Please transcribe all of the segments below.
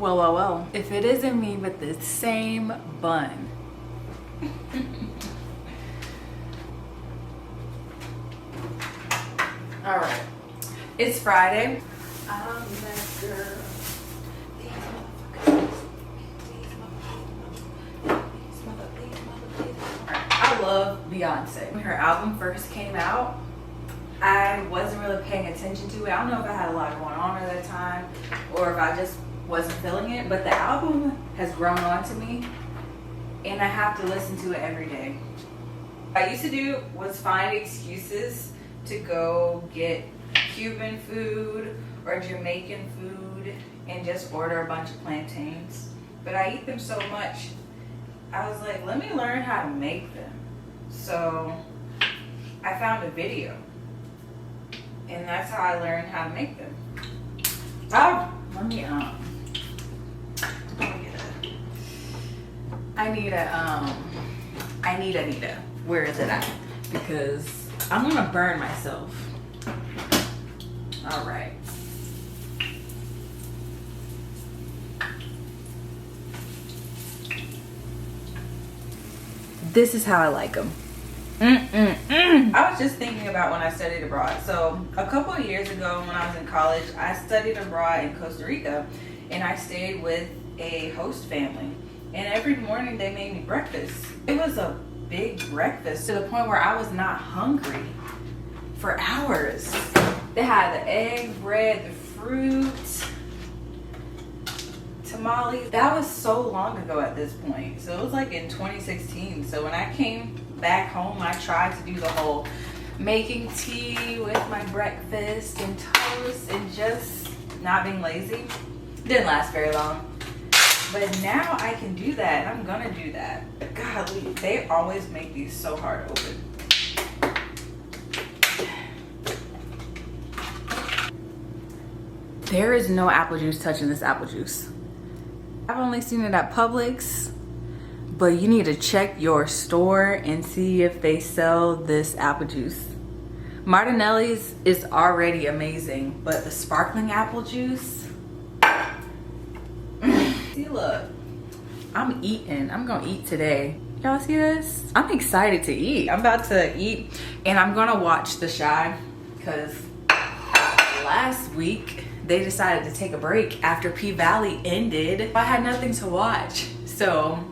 Well, if it isn't me with the same bun. All right, it's Friday. I'm that girl. I love Beyonce. When her album first came out, I wasn't really paying attention to it. I don't know if I had a lot going on at that time or if I just wasn't feeling it, but the album has grown on to me and I have to listen to it every day. What I used to do was find excuses to go get Cuban food or Jamaican food and just order a bunch of plantains. But I eat them so much, I was like, let me learn how to make them. So I found a video and that's how I learned how to make them. Oh, let me I need Anita. Where is it at? Because I'm gonna burn myself. All right. This is how I like them. I was just thinking about when I studied abroad. So a couple of years ago when I was in college, I studied abroad in Costa Rica and I stayed with a host family. And every morning they made me breakfast. It was a big breakfast to the point where I was not hungry for hours. They had the egg, bread, the fruit, tamales. That was so long ago at this point. So it was like in 2016. So when I came back home, I tried to do the whole making tea with my breakfast and toast and just not being lazy. Didn't last very long. But now I can do that, and I'm gonna do that. Golly, they always make these so hard to open. There is no apple juice touching this apple juice. I've only seen it at Publix, but you need to check your store and see if they sell this apple juice. Martinelli's is already amazing, but the sparkling apple juice, see, look, I'm eating. I'm gonna eat today. Y'all see this? I'm excited to eat. I'm about to eat and I'm gonna watch The Chi because last week they decided to take a break after P-Valley ended. I had nothing to watch. So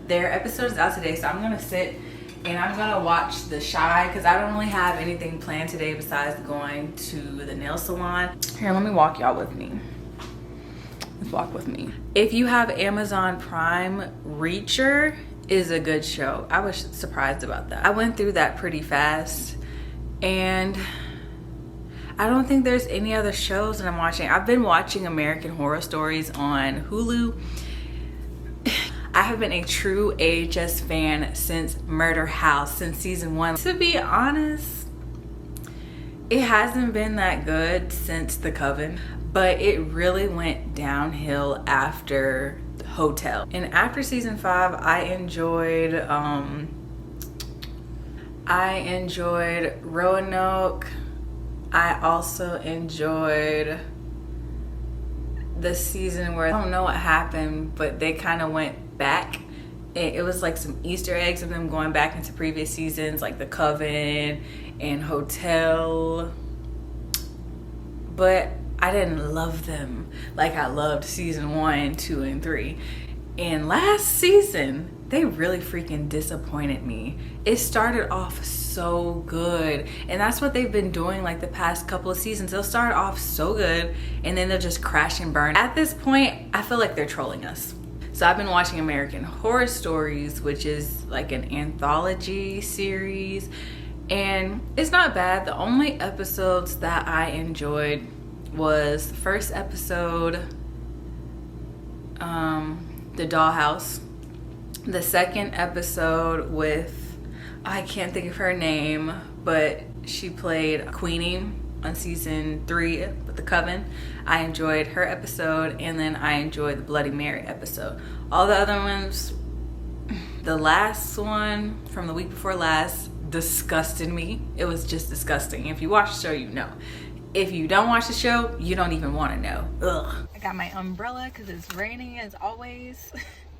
their episode is out today, so I'm gonna sit and I'm gonna watch The Chi because I don't really have anything planned today besides going to the nail salon. Here, let me walk y'all with me. Let's walk with me. If you have Amazon Prime, Reacher is a good show. I was surprised about that. I went through that pretty fast and I don't think there's any other shows that I'm watching. I've been watching American Horror Stories on Hulu. I have been a true AHS fan since Murder House, since season 1. To be honest, it hasn't been that good since The Coven, but it really went downhill after Hotel. And after season 5, I enjoyed Roanoke. I also enjoyed the season where I don't know what happened, but they kind of went back. It was like some Easter eggs of them going back into previous seasons, like The Coven and Hotel. But I didn't love them like I loved season 1, 2, and 3. And last season, they really freaking disappointed me. It started off so good, and that's what they've been doing like the past couple of seasons. They'll start off so good and then they'll just crash and burn. At this point, I feel like they're trolling us. So I've been watching American Horror Stories, which is like an anthology series, and it's not bad. The only episodes that I enjoyed was the first episode, the dollhouse. The second episode with, I can't think of her name, but she played Queenie on season 3 with The Coven. I enjoyed her episode, and then I enjoyed the Bloody Mary episode. All the other ones, the last one from the week before last disgusted me. It was just disgusting. If you watch the show, you know. If you don't watch the show, you don't even want to know. Ugh. I got my umbrella because it's raining as always.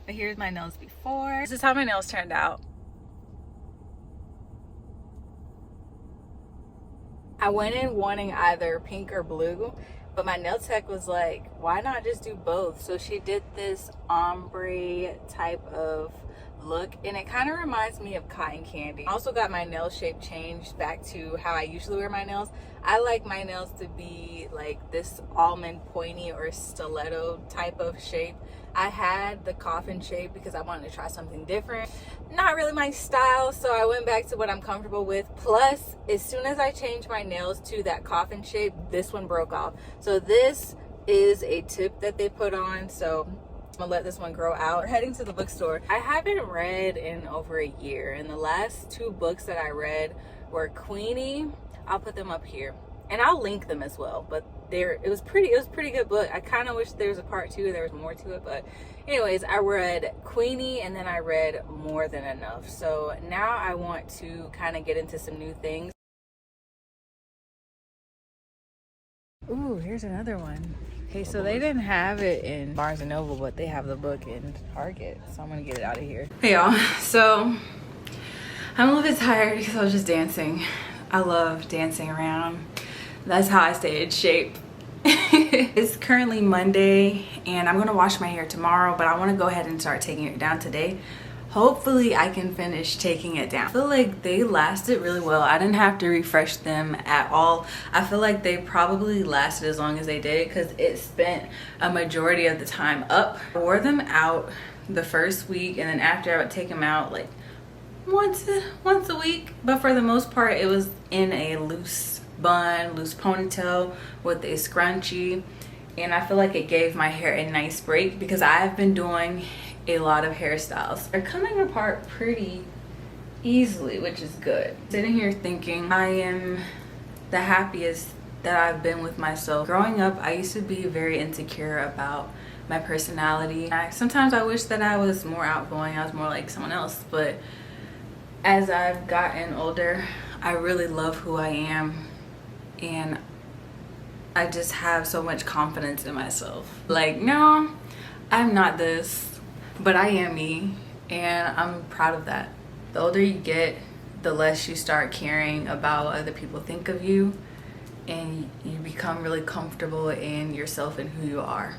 But here's my nails before. This is how my nails turned out. I went in wanting either pink or blue, but my nail tech was like, why not just do both? So she did this ombre type of look, and it kind of reminds me of cotton candy. I also got my nail shape changed back to how I usually wear my nails. I like my nails to be like this almond pointy or stiletto type of shape. I had the coffin shape because I wanted to try something different. Not really my style, so I went back to what I'm comfortable with. Plus, as soon as I changed my nails to that coffin shape, this one broke off. So this is a tip that they put on, so I'm gonna let this one grow out. We're heading to the bookstore. I haven't read in over a year, and the last 2 books that I read were Queenie. I'll put them up here, and I'll link them as well. But it was a pretty good book. I kind of wish there was a part 2, there was more to it. But anyways, I read Queenie, and then I read More Than Enough. So now I want to kind of get into some new things. Ooh, here's another one. Okay, so they didn't have it in Barnes & Noble, but they have the book in Target. So I'm gonna get it out of here. Hey y'all, so I'm a little bit tired because I was just dancing. I love dancing around. That's how I stay in shape. It's currently Monday and I'm gonna wash my hair tomorrow, but I wanna go ahead and start taking it down today. Hopefully I can finish taking it down. I feel like they lasted really well. I didn't have to refresh them at all. I feel like they probably lasted as long as they did because it spent a majority of the time up. I wore them out the first week, and then after I would take them out like once a week. But for the most part, it was in a loose bun, loose ponytail with a scrunchie. And I feel like it gave my hair a nice break because I've been doing a lot of hairstyles. They're coming apart pretty easily, which is good. Sitting here thinking I am the happiest that I've been with myself. Growing up, I used to be very insecure about my personality. Sometimes I wish that I was more outgoing, I was more like someone else, but as I've gotten older, I really love who I am, and I just have so much confidence in myself. Like, no, I'm not this, but I am me, and I'm proud of that. The older you get, the less you start caring about what other people think of you, and you become really comfortable in yourself and who you are.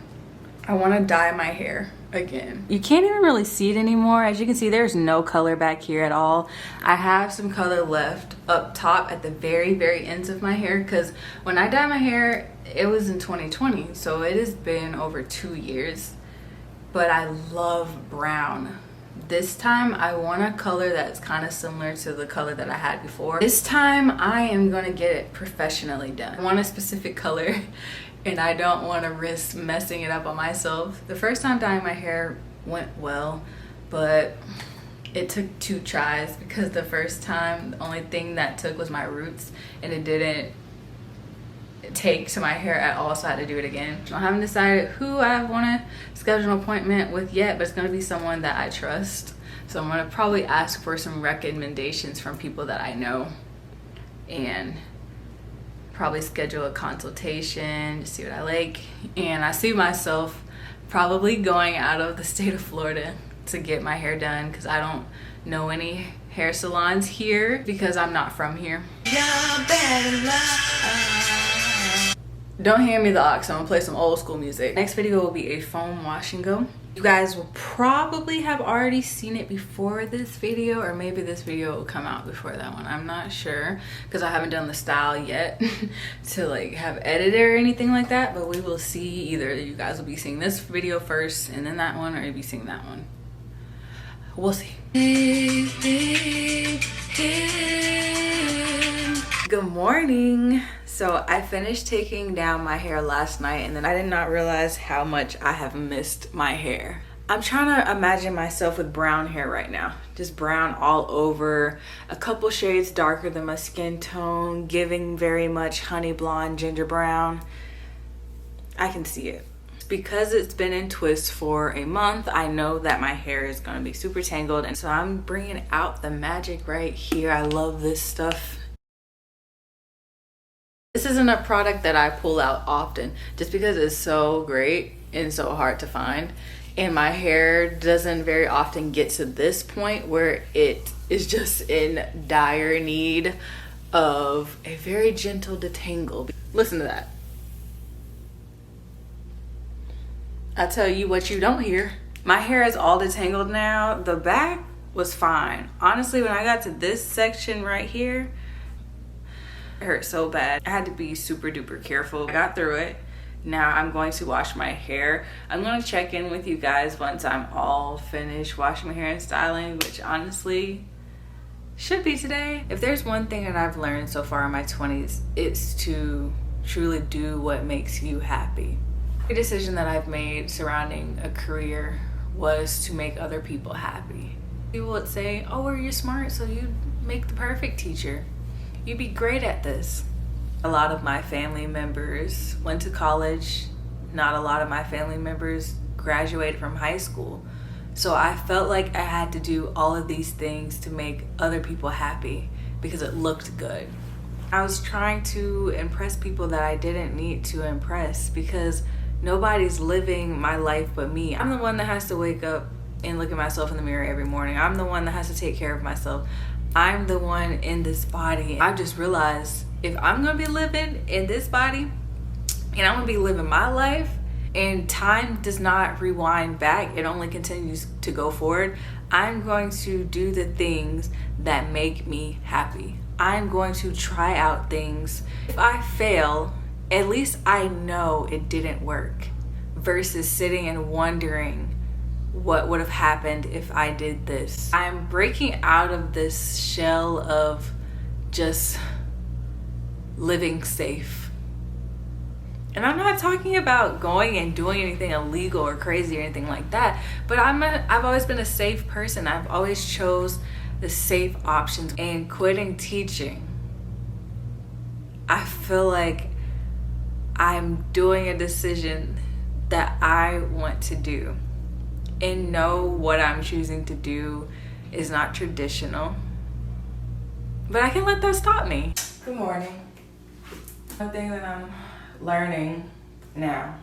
I want to dye my hair again. You can't even really see it anymore. As you can see, there's no color back here at all. I have some color left up top at the very ends of my hair, because when I dyed my hair, it was in 2020, so it has been over 2 years. But I love brown. This time I want a color that's kind of similar to the color that I had before. This time I am gonna get it professionally done. I want a specific color and I don't want to risk messing it up on myself. The first time dyeing my hair went well, but it took 2 tries because the first time the only thing that took was my roots, and it didn't take to my hair at all, so I had to do it again. I haven't decided who I want to schedule an appointment with yet, but it's going to be someone that I trust. So I'm going to probably ask for some recommendations from people that I know and probably schedule a consultation to see what I like. And I see myself probably going out of the state of Florida to get my hair done because I don't know any hair salons here because I'm not from here. Don't hand me the aux, I'm gonna play some old school music. Next video will be a foam wash and go. You guys will probably have already seen it before this video, or maybe this video will come out before that one. I'm not sure because I haven't done the style yet to like have edited or anything like that, but we will see. Either you guys will be seeing this video first and then that one, or you'll be seeing that one. We'll see. Good morning. So I finished taking down my hair last night, and then I did not realize how much I have missed my hair. I'm trying to imagine myself with brown hair right now. Just brown all over, a couple shades darker than my skin tone, giving very much honey blonde, ginger brown. I can see it. Because it's been in twists for a month, I know that my hair is going to be super tangled, and so I'm bringing out the magic right here. I love this stuff. This isn't a product that I pull out often just because it's so great and so hard to find. And my hair doesn't very often get to this point where it is just in dire need of a very gentle detangle. Listen to that. I tell you what you don't hear. My hair is all detangled now. The back was fine. Honestly, when I got to this section right here, it hurt so bad. I had to be super duper careful. I got through it. Now I'm going to wash my hair. I'm going to check in with you guys once I'm all finished washing my hair and styling, which honestly should be today. If there's one thing that I've learned so far in my 20s, it's to truly do what makes you happy. The decision that I've made surrounding a career was to make other people happy. People would say, oh, well, you're smart, so you make the perfect teacher. You'd be great at this. A lot of my family members went to college. Not a lot of my family members graduated from high school. So I felt like I had to do all of these things to make other people happy because it looked good. I was trying to impress people that I didn't need to impress because nobody's living my life but me. I'm the one that has to wake up and look at myself in the mirror every morning. I'm the one that has to take care of myself. I'm the one in this body. I just realized if I'm gonna be living in this body and I'm gonna be living my life and time does not rewind back, it only continues to go forward, I'm going to do the things that make me happy. I'm going to try out things. If I fail, at least I know it didn't work versus sitting and wondering what would have happened if I did this. I'm breaking out of this shell of just living safe. And I'm not talking about going and doing anything illegal or crazy or anything like that, but I've always been a safe person. I've always chose the safe options. And quitting teaching, I feel like I'm doing a decision that I want to do and know what I'm choosing to do is not traditional, but I can't let that stop me. Good morning. One thing that I'm learning now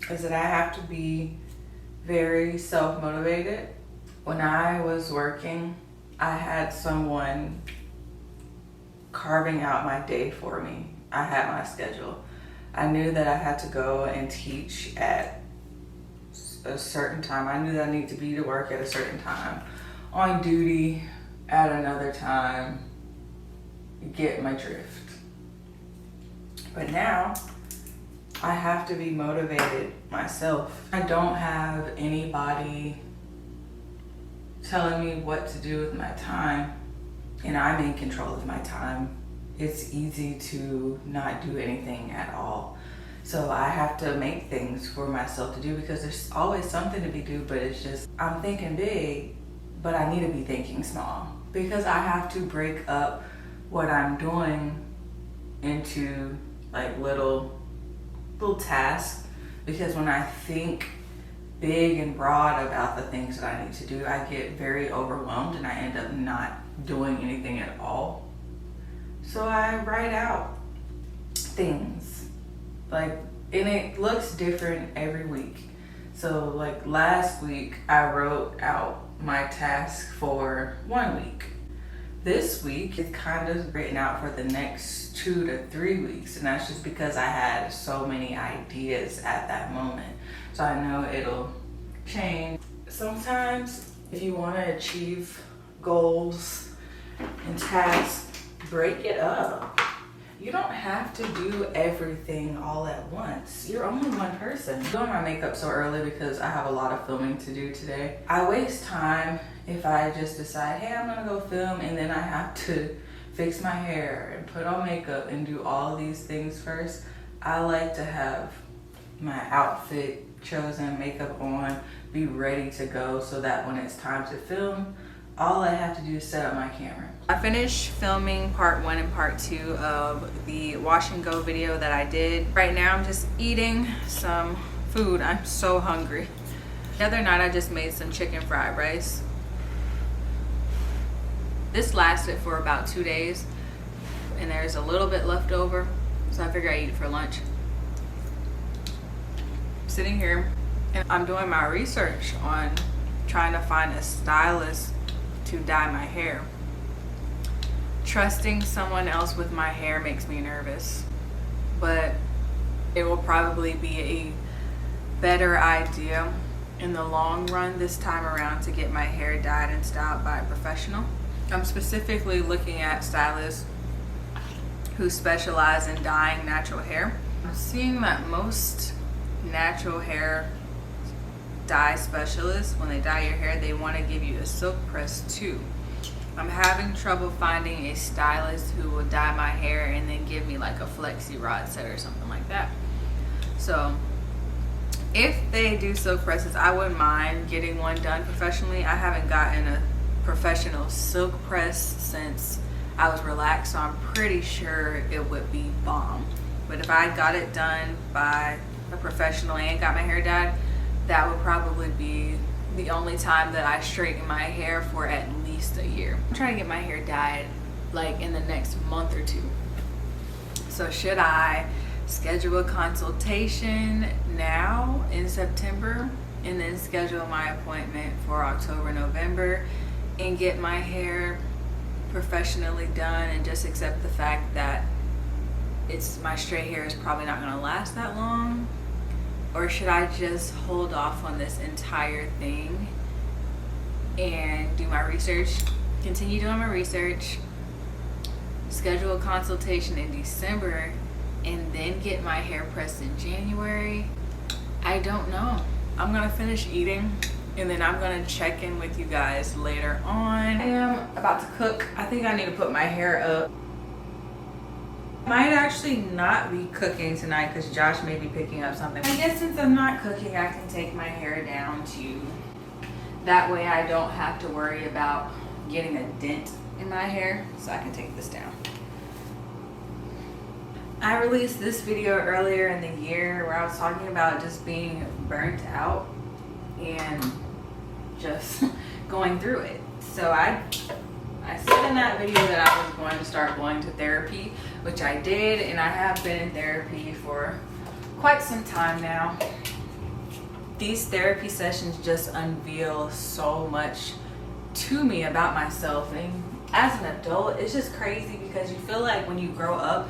is that I have to be very self-motivated. When I was working, I had someone carving out my day for me. I had my schedule. I knew that I had to go and teach at a certain time. I knew that I needed to be to work at a certain time, on duty at another time. Get my drift. But now I have to be motivated myself. I don't have anybody telling me what to do with my time, and I'm in control of my time. It's easy to not do anything at all. So I have to make things for myself to do because there's always something to be do, but it's just, I'm thinking big, but I need to be thinking small because I have to break up what I'm doing into like little tasks, because when I think big and broad about the things that I need to do, I get very overwhelmed and I end up not doing anything at all. So I write out things, like, and it looks different every week. So like last week I wrote out my task for 1 week. This week it's kind of written out for the next 2 to 3 weeks, and that's just because I had so many ideas at that moment. So I know it'll change. Sometimes if you want to achieve goals and tasks, break it up. You don't have to do everything all at once. You're only one person. I'm doing my makeup so early because I have a lot of filming to do today. I waste time if I just decide, hey, I'm gonna go film, and then I have to fix my hair and put on makeup and do all these things first. I like to have my outfit chosen, makeup on, be ready to go so that when it's time to film, all I have to do is set up my camera. I finished filming part 1 and part 2 of the wash and go video that I did. Right now I'm just eating some food. I'm so hungry. The other night I just made some chicken fried rice. This lasted for about 2 days. and there's a little bit left over, so I figure I eat it for lunch. Sitting here and I'm doing my research on trying to find a stylist to dye my hair. Trusting someone else with my hair makes me nervous, but it will probably be a better idea in the long run this time around to get my hair dyed and styled by a professional. I'm specifically looking at stylists who specialize in dyeing natural hair. I'm seeing that most natural hair dye specialists, when they dye your hair, they want to give you a silk press too. I'm having trouble finding a stylist who will dye my hair and then give me like a flexi rod set or something like that. So if they do silk presses, I wouldn't mind getting one done professionally. I haven't gotten a professional silk press since I was relaxed, so I'm pretty sure it would be bomb. But if I got it done by a professional and got my hair dyed, that would probably be the only time that I straighten my hair for at least a year. I'm trying to get my hair dyed like in the next month or two. So should I schedule a consultation now in September and then schedule my appointment for October, November and get my hair professionally done and just accept the fact that my straight hair is probably not going to last that long? Or should I just hold off on this entire thing and do my research, continue doing my research, schedule a consultation in December, and then get my hair pressed in January? I don't know. I'm gonna finish eating and then I'm gonna check in with you guys later on. I am about to cook. I think I need to put my hair up. Might actually not be cooking tonight because Josh may be picking up something. I guess since I'm not cooking, I can take my hair down too. That way I don't have to worry about getting a dent in my hair, so I can take this down. I released this video earlier in the year where I was talking about just being burnt out and just going through it. So I said in that video that I was going to start going to therapy, which I did, and I have been in therapy for quite some time now. These therapy sessions just unveil so much to me about myself, and as an adult it's just crazy because you feel like when you grow up,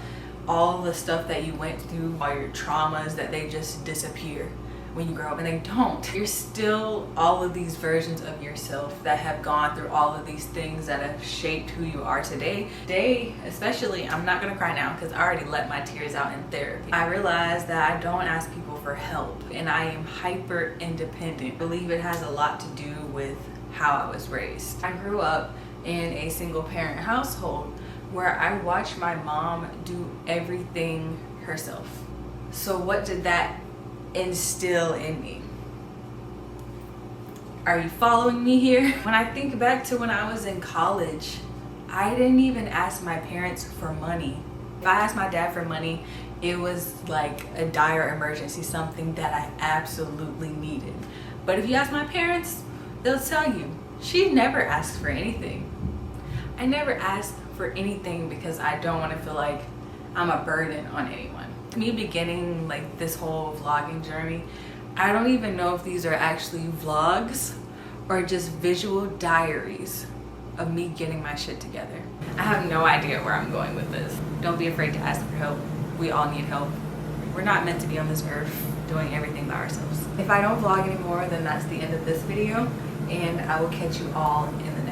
all the stuff that you went through, all your traumas, that they just disappear when you grow up, and they don't. You're still all of these versions of yourself that have gone through all of these things that have shaped who you are today. Today, especially, I'm not gonna cry now because I already let my tears out in therapy. I realized that I don't ask people for help and I am hyper independent. I believe it has a lot to do with how I was raised. I grew up in a single parent household where I watched my mom do everything herself. So what did that instill in me? Are you following me here? When I think back to when I was in college, I didn't even ask my parents for money. If I asked my dad for money, it was like a dire emergency, something that I absolutely needed. But if you ask my parents, they'll tell you, she never asked for anything. I never asked for anything because I don't want to feel like I'm a burden on anyone. Me beginning like this whole vlogging journey, I don't even know if these are actually vlogs or just visual diaries of me getting my shit together. I have no idea where I'm going with this. Don't be afraid to ask for help. We all need help. We're not meant to be on this earth doing everything by ourselves. If I don't vlog anymore, then that's the end of this video, and I will catch you all in the